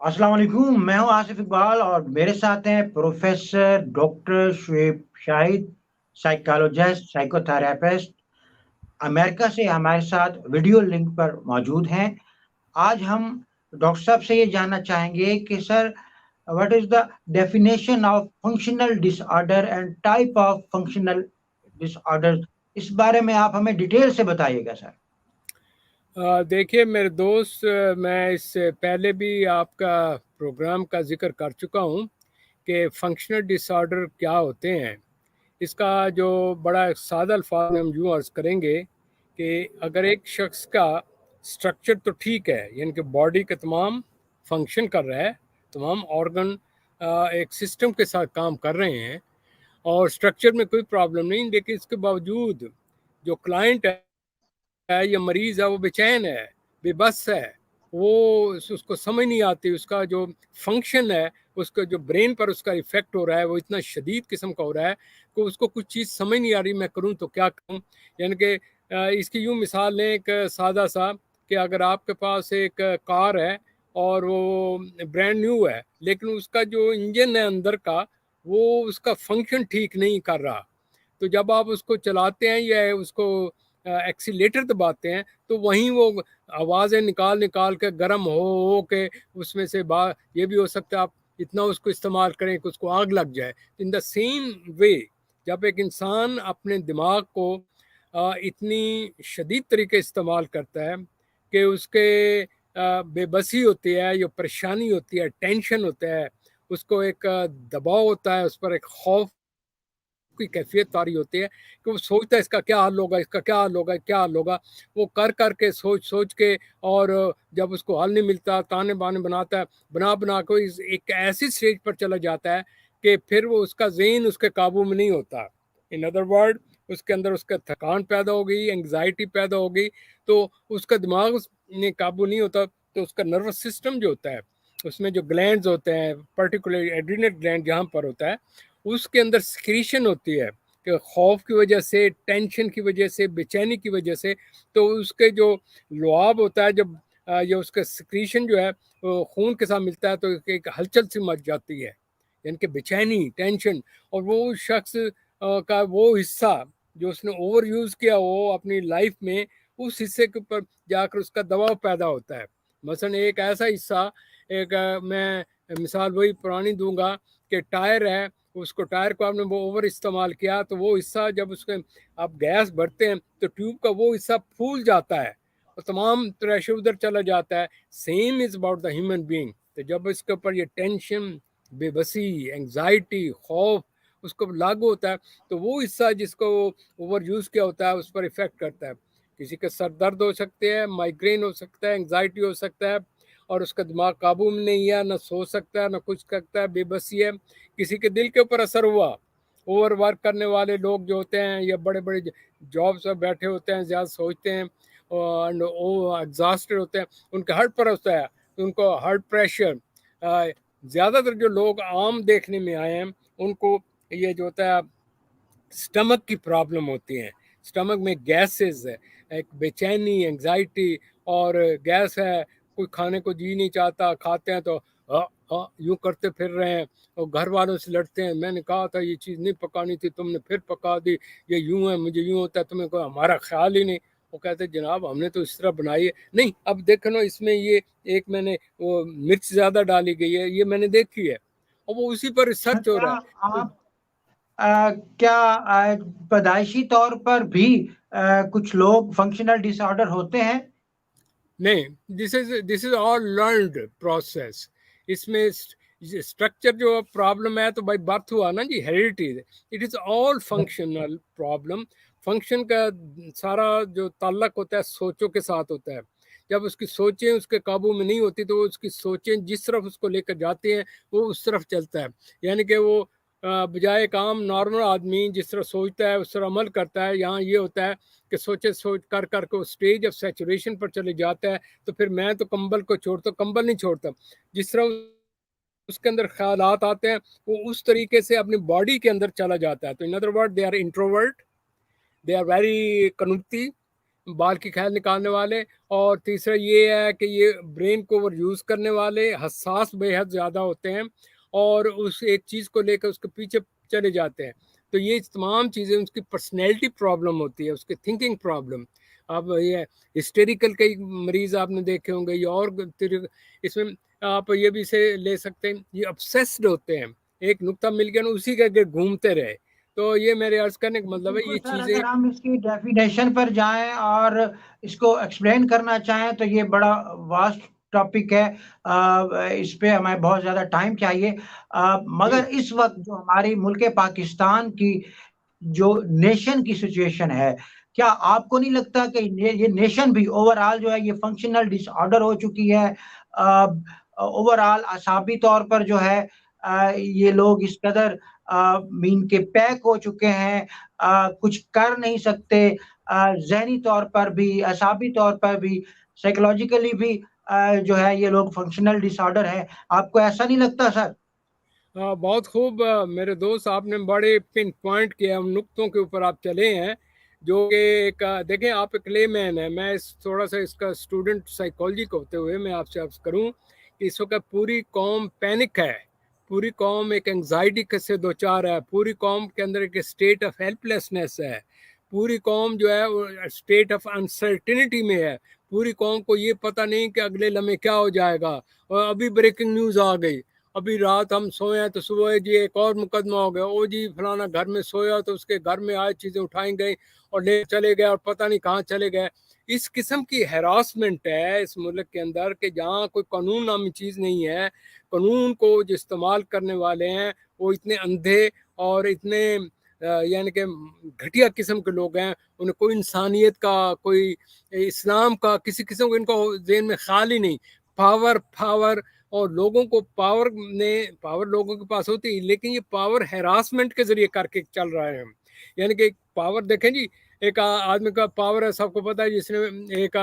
السلام علیکم، میں ہوں آصف اقبال اور میرے ساتھ ہیں پروفیسر ڈاکٹر شعیب شاہد، سائیکالوجسٹ، سائیکو تھراپسٹ، امریکہ سے ہمارے ساتھ ویڈیو لنک پر موجود ہیں۔ آج ہم ڈاکٹر صاحب سے یہ جاننا چاہیں گے کہ سر، what is the definition of functional disorder and type of functional disorders؟ اس بارے میں آپ ہمیں ڈیٹیل سے بتائیے گا سر۔ دیکھیے میرے دوست، میں اس سے پہلے بھی آپ کا پروگرام کا ذکر کر چکا ہوں کہ فنکشنل ڈس آرڈر کیا ہوتے ہیں۔ اس کا جو بڑا سادہ الفاظ میں ہم یوں عرض کریں گے کہ اگر ایک شخص کا اسٹرکچر تو ٹھیک ہے، یعنی کہ باڈی کے تمام فنکشن کر رہا ہے، تمام آرگن ایک سسٹم کے ساتھ کام کر رہے ہیں اور اسٹرکچر میں کوئی پرابلم نہیں، لیکن اس کے باوجود جو کلائنٹ ہے یا مریض ہے وہ بے چین ہے، بے بس ہے، وہ اس کو سمجھ نہیں آتی، اس کا جو فنکشن ہے، اس کا جو برین پر اس کا ایفیکٹ ہو رہا ہے وہ اتنا شدید قسم کا ہو رہا ہے کہ اس کو کچھ چیز سمجھ نہیں آ رہی، میں کروں تو کیا کروں۔ یعنی کہ اس کی یوں مثال لیں ایک سادہ سا کہ اگر آپ کے پاس ایک کار ہے اور وہ برانڈ نیو ہے، لیکن اس کا جو انجن ہے اندر کا، وہ اس کا فنکشن ٹھیک نہیں کر رہا، تو جب آپ اس کو چلاتے ہیں یا اس کو ایکسیلیٹر دباتے ہیں تو وہیں وہ آوازیں نکال کے گرم ہو کے اس میں سے یہ بھی ہو سکتا ہے آپ اتنا اس کو استعمال کریں کہ اس کو آگ لگ جائے۔ ان دا سیم وے جب ایک انسان اپنے دماغ کو اتنی شدید طریقے استعمال کرتا ہے کہ اس کے بے بسی ہوتی ہے یا پریشانی ہوتی ہے، ٹینشن ہوتا ہے، اس کو ایک دباؤ ہوتا ہے، اس پر ایک خوف کی کیفیت تاری ہوتی ہے کہ وہ سوچتا ہے اس کا کیا حل ہوگا، اس کا کیا حل ہوگا، کیا حل ہوگا، وہ کر کے سوچ کے، اور جب اس کو حل نہیں ملتا تانے بانے بناتا ہے، بنا کے ایک ایسی سٹیج پر چلا جاتا ہے کہ پھر وہ اس کا ذہن اس کے قابو میں نہیں ہوتا۔ ان ادر ورڈ اس کے اندر اس کا تھکان پیدا ہو گئی، انگزائٹی پیدا ہو گئی، تو اس کا دماغ میں قابو نہیں ہوتا، تو اس کا نروس سسٹم جو ہوتا ہے، اس میں جو گلینڈز ہوتے ہیں، پرٹیکولر ایڈرینل گلینڈ جہاں پر ہوتا ہے، اس کے اندر سکریشن ہوتی ہے کہ خوف کی وجہ سے، ٹینشن کی وجہ سے، بے چینی کی وجہ سے، تو اس کے جو لعاب ہوتا ہے، جب یہ اس کا سکریشن جو ہے وہ خون کے ساتھ ملتا ہے تو ایک ہلچل سی مچ جاتی ہے، یعنی کہ بے چینی، ٹینشن، اور وہ شخص کا وہ حصہ جو اس نے اوور یوز کیا وہ اپنی لائف میں، اس حصے کے اوپر جا کر اس کا دباؤ پیدا ہوتا ہے۔ مثلا ایک ایسا حصہ، ایک میں مثال وہی پرانی دوں گا کہ ٹائر ہے، اس کو ٹائر کو آپ نے وہ اوور استعمال کیا تو وہ حصہ جب اس کے آپ گیس بھرتے ہیں تو ٹیوب کا وہ حصہ پھول جاتا ہے اور تمام پریشر ادھر چلا جاتا ہے۔ Same is about the human being. تو جب اس کے اوپر یہ ٹینشن، بے بسی، انگزائٹی، خوف اس کو لاگو ہوتا ہے تو وہ حصہ جس کو اوور یوز کیا ہوتا ہے اس پر افیکٹ کرتا ہے۔ کسی کا سر درد ہو سکتے ہیں، مائگرین ہو سکتا ہے، انگزائٹی ہو سکتا ہے، اور اس کا دماغ قابو میں نہیں ہے، نہ سو سکتا ہے، نہ کچھ کرتا ہے، بے بسی ہے۔ کسی کے دل کے اوپر اثر ہوا، اوور ورک کرنے والے لوگ جو ہوتے ہیں یا بڑے بڑے جابس پر بیٹھے ہوتے ہیں، زیادہ سوچتے ہیں اور ایگزاسٹڈ ہوتے ہیں، ان کا ہارٹ پر ہوتا ہے، ان کو ہارٹ پریشر، زیادہ تر جو لوگ عام دیکھنے میں آئے ہیں ان کو یہ جو ہوتا ہے سٹمک کی پرابلم ہوتی ہیں، سٹمک میں گیسز ہے، ایک بے چینی، انگزائٹی، اور گیس ہے، کوئی کھانے کو جی نہیں چاہتا، کھاتے ہیں تو یوں کرتے پھر رہے ہیں، اور گھر والوں سے لڑتے ہیں، میں نے کہا تھا یہ چیز نہیں پکانی تھی، تم نے پھر پکا دی، یہ یوں ہے، مجھے یوں ہوتا ہے، تمہیں کوئی ہمارا خیال ہی نہیں۔ وہ کہتے ہیں جناب ہم نے تو اس طرح بنائی ہے، نہیں اب دیکھنا اس میں یہ ایک میں نے وہ مرچ زیادہ ڈالی گئی ہے، یہ میں نے دیکھی ہے، اور وہ اسی پر ریسرچ ہو رہا کیا ہے۔ آپ کیا پیدائشی طور پر بھی کچھ لوگ فنکشنل ڈس آرڈر ہوتے ہیں؟ نہیں، دس از آل لرنڈ پروسیس۔ اس میں اسٹرکچر جو پرابلم ہے تو بائی برتھ ہوا نا جی، heredity, it is all functional problem. Function کا سارا جو تعلق ہوتا ہے سوچوں کے ساتھ ہوتا ہے۔ جب اس کی سوچیں اس کے قابو میں نہیں ہوتی تو اس کی سوچیں جس طرف اس کو لے کر جاتے ہیں وہ اس طرف چلتا ہے، یعنی کہ وہ بجائے ایک عام نارمل آدمی جس طرح سوچتا ہے اس طرح عمل کرتا ہے، یہاں یہ ہوتا ہے کہ سوچ کر کے وہ اسٹیج آف سیچوریشن پر چلے جاتا ہے، تو پھر میں تو کمبل کو چھوڑتا، کمبل نہیں چھوڑتا، جس طرح اس کے اندر خیالات آتے ہیں وہ اس طریقے سے اپنی باڈی کے اندر چلا جاتا ہے۔ تو in other word they are introvert, they are very کنوتی، بال کی خیال نکالنے والے، اور تیسرا یہ ہے کہ یہ برین کو اوور یوز کرنے والے، حساس بے حد زیادہ ہوتے ہیں اور اس ایک چیز کو لے کر اس کے پیچھے چلے جاتے ہیں. تو یہ تمام چیزیں اس کی پرسنالٹی پرابلم ہوتی ہے، اس کی تھنکنگ پرابلم. اب یہ ہسٹیریکل کئی مریض آپ نے دیکھے ہوں گے، یا اور اس میں آپ یہ بھی سے لے سکتے ہیں، یہ obsessed ہوتے ہیں، ایک نقطہ مل گیا نا اسی کے آگے گھومتے رہے. تو یہ میرے عرض کرنے کا مطلب ہے بالکل یہ سر، چیزیں. اگر ہم اس کی ڈیفینیشن پر جائیں اور اس کو ایکسپلین کرنا چاہیں تو یہ بڑا واسٹ ٹاپک ہے، اس پہ ہمیں بہت زیادہ ٹائم چاہیے. مگر اس وقت جو ہماری ملک پاکستان کی جو نیشن کی سچویشن ہے، کیا آپ کو نہیں لگتا کہ یہ نیشن بھی اوور آل جو ہے یہ فنکشنل ڈس آرڈر ہو چکی ہے؟ اوور آل اعصابی طور پر جو ہے یہ لوگ اس قدر مین کے پیک ہو چکے ہیں، کچھ کر نہیں سکتے، ذہنی طور پر بھی، اعصابی طور پر بھی، سائیکولوجیکلی بھی جو ہے یہ لوگ فنکشنل ڈس آرڈر ہے. آپ کو ایسا نہیں لگتا سر؟ بہت خوب میرے دوست، آپ نے بڑے پن پوائنٹ کیا، ہم نقطوں کے اوپر آپ چلے ہیں. جو کہ ایک دیکھیں، آپ ایک لے مین ہیں، میں تھوڑا سا اس کا اسٹوڈنٹ سائیکالوجی کو ہوتے ہوئے میں آپ سے عرض کروں کہ اس وقت پوری قوم پینک ہے، پوری قوم ایک انگزائٹی سے دوچار ہے، پوری قوم کے اندر ایک اسٹیٹ آف ہیلپ لیسنس ہے، پوری قوم جو ہے وہ اسٹیٹ آف انسرٹینٹی میں ہے. پوری قوم کو یہ پتہ نہیں کہ اگلے لمحے کیا ہو جائے گا. اور ابھی بریکنگ نیوز آ گئی، ابھی رات ہم سوئے ہیں تو صبح جی ایک اور مقدمہ ہو گیا، او جی فلانا گھر میں سویا تو اس کے گھر میں آئے چیزیں اٹھائیں گئی اور لے چلے گئے اور پتہ نہیں کہاں چلے گئے. اس قسم کی ہراسمنٹ ہے اس ملک کے اندر کہ جہاں کوئی قانون نامی چیز نہیں ہے. قانون کو جو استعمال کرنے والے ہیں وہ اتنے اندھے اور اتنے یعنی کہ گھٹیا قسم کے لوگ ہیں، انہیں کوئی انسانیت کا، کوئی اسلام کا کسی قسم کو ان کو ذہن میں خیال ہی نہیں. پاور اور لوگوں کو پاور لوگوں کے پاس ہوتی ہے، لیکن یہ پاور ہراسمنٹ کے ذریعے کر کے چل رہا ہے. یعنی کہ پاور دیکھیں جی، ایک آدمی کا پاور ہے، سب کو پتہ ہے، جس نے ایک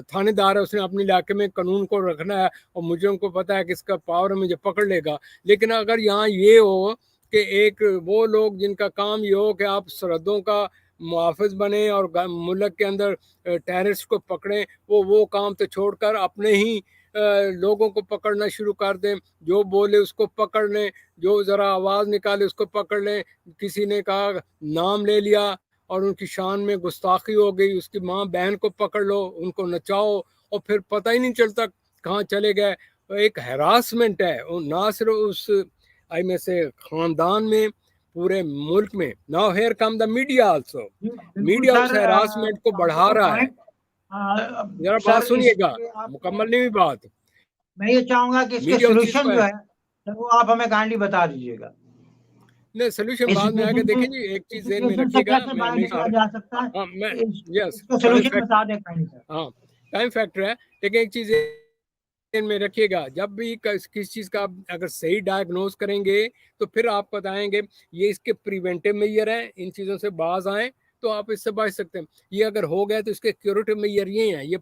تھانے دار ہے، اس نے اپنے علاقے میں قانون کو رکھنا ہے اور مجرم کو پتہ ہے کہ اس کا پاور ہے، مجھے پکڑ لے گا. لیکن اگر یہاں یہ ہو کہ ایک وہ لوگ جن کا کام یہ ہو کہ آپ سرحدوں کا محافظ بنیں اور ملک کے اندر ٹیررسٹ کو پکڑیں، وہ کام تو چھوڑ کر اپنے ہی لوگوں کو پکڑنا شروع کر دیں، جو بولے اس کو پکڑ لیں، جو ذرا آواز نکالے اس کو پکڑ لیں. کسی نے کہا نام لے لیا اور ان کی شان میں گستاخی ہو گئی، اس کی ماں بہن کو پکڑ لو، ان کو نچاؤ اور پھر پتہ ہی نہیں چلتا کہاں چلے گئے. ایک ہراسمنٹ ہے، نہ صرف اس میں سے خاندان میں، پورے ملک میں. Now here come the media also. بالکل میڈیا اس سر، ہراسمنٹ کو بڑھا رہا ہے. ذرا سر بات سنیے اس گا، پہ آپ مکمل نہیں ہوئی بات. میں یہ چاہوں گا کہ اس کے میڈیا اس چیز سولوشن کو جو ہے وہ آپ ہمیں کائنڈلی بتا دیجیے گا. نہیں، سولوشن اس بعد میں آ کے سچویشن دیکھیں جی، ایک چیز ذہن میں سچویشن سے رکھیے گا، کیسے میں باہر نہیں نکلا جا سکتا ہاں میں ہے، یس اس کا ٹائم سولوشن بتا دیں کائنڈلی سر. ہاں ٹائم فیکٹر ہے. لیکن ایک چیز ذہن میں رکھیے گا، جب بھی کسی چیز کا آپ اگر صحیح ڈائگنوز کریں گے تو پھر آپ بتائیں گے یہ اس کے پریونٹیو میئر ہیں، ان چیزوں سے باز آئیں تو آپ اس سے بچ سکتے ہیں. یہ اگر ہو گیا تو اس کے کیوریٹو میئر یہ ہیں. یہ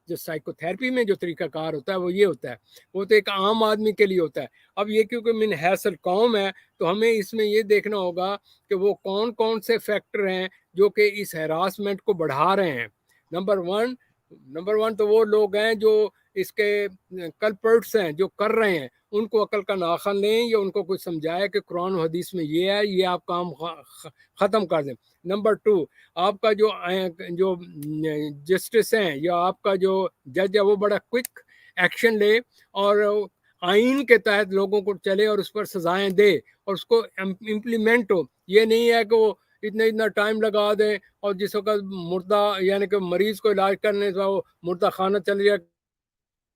جو سائیکو تھراپی میں جو طریقہ کار ہوتا ہے وہ یہ ہوتا ہے، وہ تو ایک عام آدمی کے لیے ہوتا ہے. اب یہ کیونکہ من حیث القوم ہے تو ہمیں اس میں یہ دیکھنا ہوگا کہ وہ کون کون سے فیکٹر ہیں جو کہ اس ہراسمنٹ کو بڑھا رہے ہیں. نمبر ون تو وہ لوگ ہیں جو اس کے کلپرٹس ہیں، جو کر رہے ہیں، ان کو عقل کا ناخن لیں یا ان کو کچھ سمجھائے کہ قرآن و حدیث میں یہ ہے، یہ آپ کام ختم کر دیں. نمبر ٹو، آپ کا جو جسٹس ہیں یا آپ کا جو جج ہے وہ بڑا کوئک ایکشن لے اور آئین کے تحت لوگوں کو چلے اور اس پر سزائیں دے اور اس کو امپلیمنٹ ہو. یہ نہیں ہے کہ وہ اتنا ٹائم لگا دیں اور جس وقت مردہ یعنی کہ مریض کو علاج کرنے سے وہ مردہ خانہ چل جائے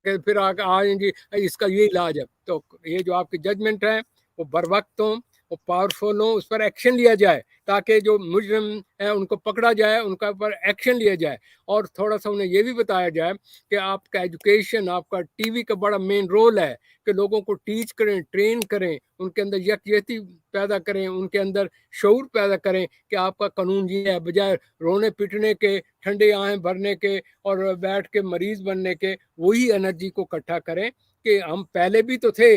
کہ پھر آئیں گی اس کا یہ علاج ہے. تو یہ جو آپ کی ججمنٹ ہے وہ بر وقت ہوں، وہ پاورفل ہوں، اس پر ایکشن لیا جائے تاکہ جو مجرم ہیں ان کو پکڑا جائے، ان کا پر ایکشن لیا جائے. اور تھوڑا سا انہیں یہ بھی بتایا جائے کہ آپ کا ایجوکیشن، آپ کا ٹی وی کا بڑا مین رول ہے کہ لوگوں کو ٹیچ کریں، ٹرین کریں، ان کے اندر یکجہتی پیدا کریں، ان کے اندر شعور پیدا کریں کہ آپ کا قانون یہ ہے، بجائے رونے پٹنے کے، ٹھنڈے آہیں بھرنے کے اور بیٹھ کے مریض بننے کے. وہی انرجی کو اکٹھا کریں کہ ہم پہلے بھی تو تھے،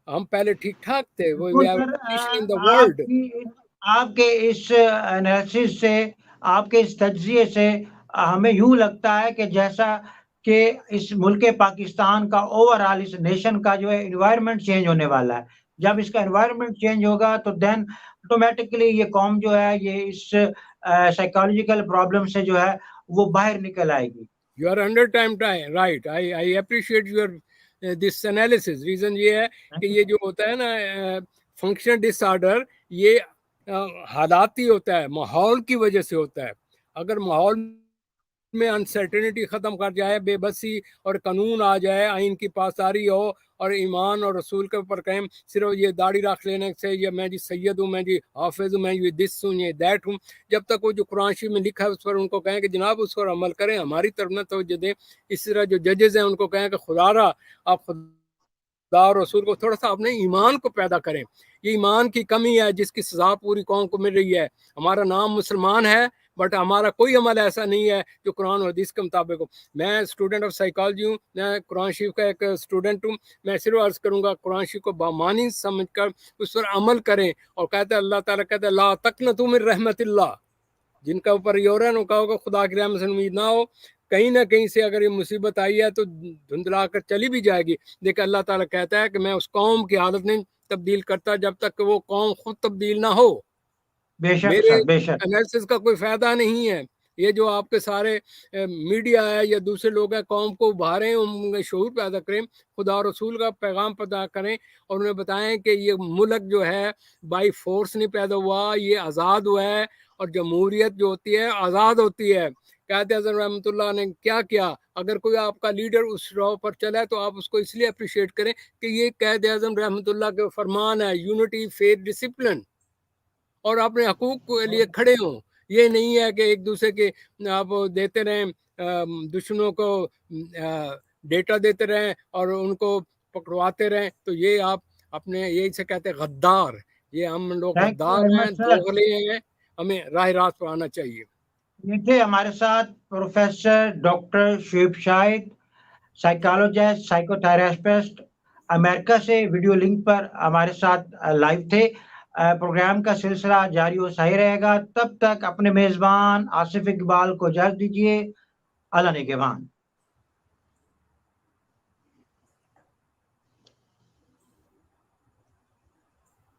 ہم پہلے ٹھیک ٹھاک تھے. بالکل سر، in the world. آپ کے اس انالیسس سے آپ کے اس تجزیے سے ہمیں یوں لگتا ہے کہ جیسا کہ اس ملک پاکستان کا اوور آل اس نیشن کا جو ہے انوائرمنٹ چینج ہونے والا ہے. جب اس کا انوائرمنٹ چینج ہوگا تو دین آٹومیٹکلی یہ قوم جو ہے یہ اس سائیکالوجیکل پرابلم سے جو ہے وہ باہر نکل آئے گی. You are 100 times right. I appreciate your this analysis. Reason یہ ہے کہ یہ جو ہوتا ہے نا فنکشنل ڈس آرڈر یہ حالاتی ہوتا ہے, ماحول کی وجہ سے ہوتا ہے. اگر ماحول میں انسرٹنٹی ختم کر جائے, بے بسی اور قانون آ جائے, آئین کی پاسداری ہو اور ایمان اور رسول کے اوپر قائم, صرف یہ داڑھی رکھ لینے سے یا میں جی سید ہوں, میں جی حافظ ہوں, میں یہ دس ہوں, یہ دیٹ ہوں, جب تک وہ جو قرآن شریف میں لکھا ہے اس پر ان کو کہیں کہ جناب اس پر عمل کریں, ہماری طرف نہ توجہ دیں. اس طرح جو ججز ہیں ان کو کہیں کہ خدا را آپ خدا اور رسول کو تھوڑا سا اپنے ایمان کو پیدا کریں. یہ ایمان کی کمی ہے جس کی سزا پوری قوم کو مل رہی ہے. ہمارا نام مسلمان ہے بٹ ہمارا کوئی عمل ایسا نہیں ہے جو قرآن اور حدیث کے مطابق ہو. میں اسٹوڈنٹ آف سائیکالوجی ہوں, میں قرآن شریف کا ایک اسٹوڈنٹ ہوں. میں صرف عرض کروں گا قرآن شریف کو بامانی سمجھ کر اس پر عمل کریں. اور کہتے ہیں اللہ تعالیٰ کہتے ہیں لا تقنطوا من رحمت اللہ, جن کا اوپر یہ ہو رہا ہے ان کا ہوگا خدا کی رحمت سے امید نہ ہو. کہیں نہ کہیں سے اگر یہ مصیبت آئی ہے تو دھندلا کر چلی بھی جائے گی, لیکن اللہ تعالیٰ کہتا ہے کہ میں اس قوم کی حالت نہیں تبدیل کرتا جب تک کہ وہ قوم خود تبدیل نہ ہو. بے شک میرے سر, بے شک. انالیسس کا کوئی فائدہ نہیں ہے. یہ جو آپ کے سارے میڈیا ہے یا دوسرے لوگ ہیں قوم کو ابھاریں, ان میں شعور پیدا کریں, خدا اور رسول کا پیغام پیدا کریں اور انہیں بتائیں کہ یہ ملک جو ہے بائی فورس نہیں پیدا ہوا, یہ آزاد ہوا ہے. اور جمہوریت جو ہوتی ہے آزاد ہوتی ہے. قائد اعظم رحمۃ اللہ نے کیا کیا, اگر کوئی آپ کا لیڈر اس راہ پر چلا ہے تو آپ اس کو اس لیے اپریشیٹ کریں کہ یہ قائد اعظم رحمۃ اللہ کے فرمان ہے, یونٹی, فیتھ, ڈسپلن, اور اپنے حقوق کے لیے کھڑے ہوں. یہ نہیں ہے کہ ایک دوسرے کے آپ دیتے رہیں, دشمنوں کو ڈیٹا دیتے رہیں اور ان کو پکڑواتے رہیں. تو یہ آپ اپنے یہی سے کہتے ہیں غدار. یہ ہم لوگ غدار ہیں, دوغلے ہیں, ہمیں راہ راست پر آنا چاہیے. یہ تھے ہمارے ساتھ پروفیسر ڈاکٹر شعیب شاہد, سائیکالوجسٹ, سائیکو تھراپسٹ, امریکہ سے ویڈیو لنک پر ہمارے ساتھ لائیو تھے. پروگرام کا سلسلہ جاری و ساری رہے گا. تب تک اپنے میزبان آصف اقبال کو اجازت دیجیے. اللہ نگہبان.